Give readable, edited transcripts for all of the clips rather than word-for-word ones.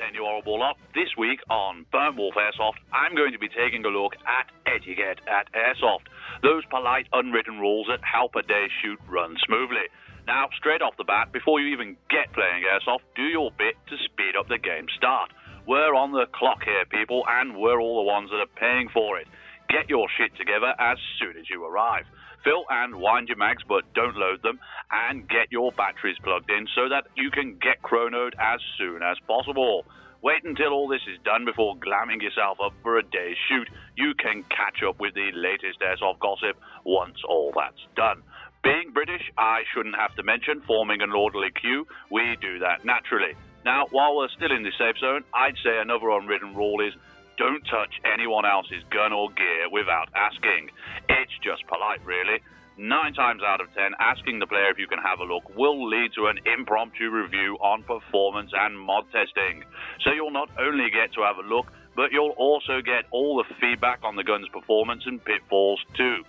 then, you horrible lot. This week on Burntwolf Airsoft, I'm going to be taking a look at etiquette at Airsoft. Those polite, unwritten rules that help a day's shoot run smoothly. Now, straight off the bat, before you even get playing Airsoft, do your bit to speed up the game start. We're on the clock here, people, and we're all the ones that are paying for it. Get your shit together as soon as you arrive. Fill and wind your mags, but don't load them, and get your batteries plugged in so that you can get chronoed as soon as possible. Wait until all this is done before glamming yourself up for a day's shoot. You can catch up with the latest Airsoft gossip once all that's done. Being British, I shouldn't have to mention forming an orderly queue. We do that naturally. Now, while we're still in the safe zone, I'd say another unwritten rule is don't touch anyone else's gun or gear without asking. It's just polite, really. 9 times out of 10, asking the player if you can have a look will lead to an impromptu review on performance and mod testing. So you'll not only get to have a look, but you'll also get all the feedback on the gun's performance and pitfalls too.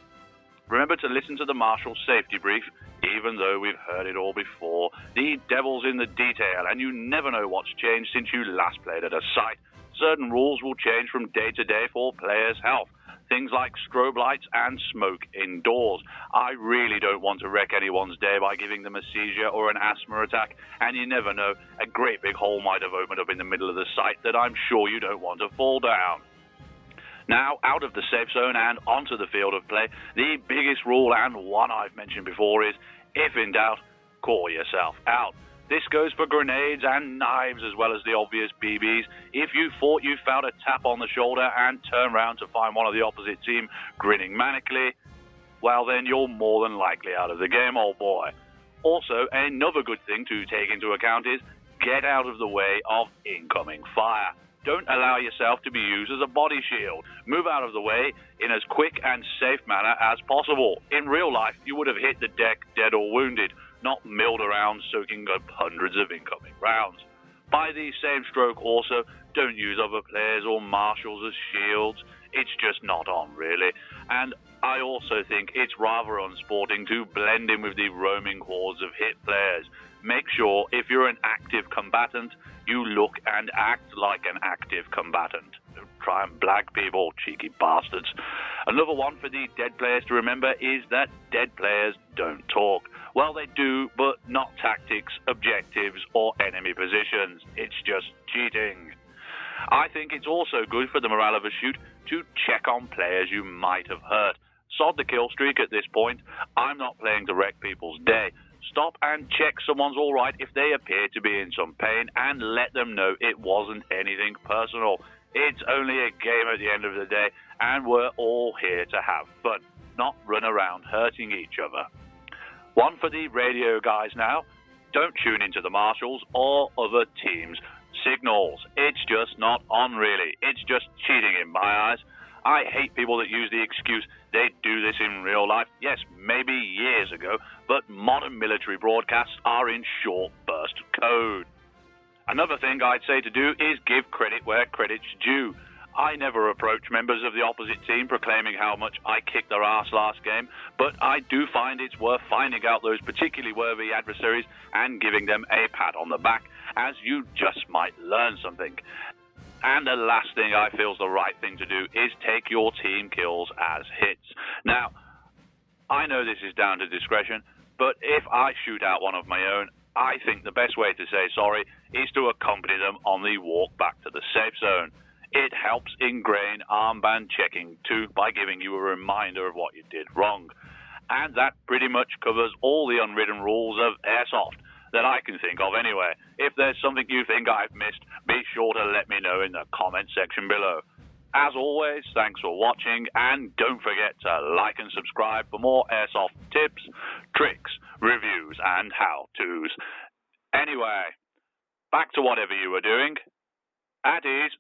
Remember to listen to the Marshal's safety brief, even though we've heard it all before. The devil's in the detail, and you never know what's changed since you last played at a site. Certain rules will change from day to day for players' health. Things like strobe lights and smoke indoors. I really don't want to wreck anyone's day by giving them a seizure or an asthma attack, and you never know, a great big hole might have opened up in the middle of the site that I'm sure you don't want to fall down. Now, out of the safe zone and onto the field of play, the biggest rule, and one I've mentioned before, is if in doubt, call yourself out. This goes for grenades and knives as well as the obvious BBs. If you thought you felt a tap on the shoulder and turn around to find one of the opposite team grinning manically, well then you're more than likely out of the game, old boy. Also, another good thing to take into account is get out of the way of incoming fire. Don't allow yourself to be used as a body shield. Move out of the way in as quick and safe manner as possible. In real life, you would have hit the deck dead or wounded, not milled around soaking up hundreds of incoming rounds. By the same stroke also, don't use other players or marshals as shields. It's just not on, really. And I also think it's rather unsporting to blend in with the roaming hordes of hit players. Make sure, if you're an active combatant, you look and act like an active combatant. Don't try and blag people, cheeky bastards. Another one for the dead players to remember is that dead players don't talk. Well, they do, but not tactics, objectives, or enemy positions. It's just cheating. I think it's also good for the morale of a shoot to check on players you might have hurt. Sod the kill streak at this point. I'm not playing to wreck people's day. Stop and check someone's all right if they appear to be in some pain, and let them know it wasn't anything personal. It's only a game at the end of the day, and we're all here to have fun, not run around hurting each other. One for the radio guys now. Don't tune into the marshals or other teams' signals. It's just not on, really. It's just cheating in my eyes. I hate people that use the excuse they do this in real life. Yes, maybe years ago, but modern military broadcasts are in short burst code. Another thing I'd say to do is give credit where credit's due. I never approach members of the opposite team proclaiming how much I kicked their ass last game, but I do find it's worth finding out those particularly worthy adversaries and giving them a pat on the back, as you just might learn something. And the last thing I feel is the right thing to do is take your team kills as hits. Now, I know this is down to discretion, but if I shoot out one of my own, I think the best way to say sorry is to accompany them on the walk back to the safe zone. It helps ingrain armband checking too by giving you a reminder of what you did wrong. And that pretty much covers all the unwritten rules of Airsoft that I can think of anyway. If there's something you think I've missed, be sure to let me know in the comment section below. As always, thanks for watching, and don't forget to like and subscribe for more Airsoft tips, tricks, reviews, and how-tos. Anyway, back to whatever you were doing. At ease.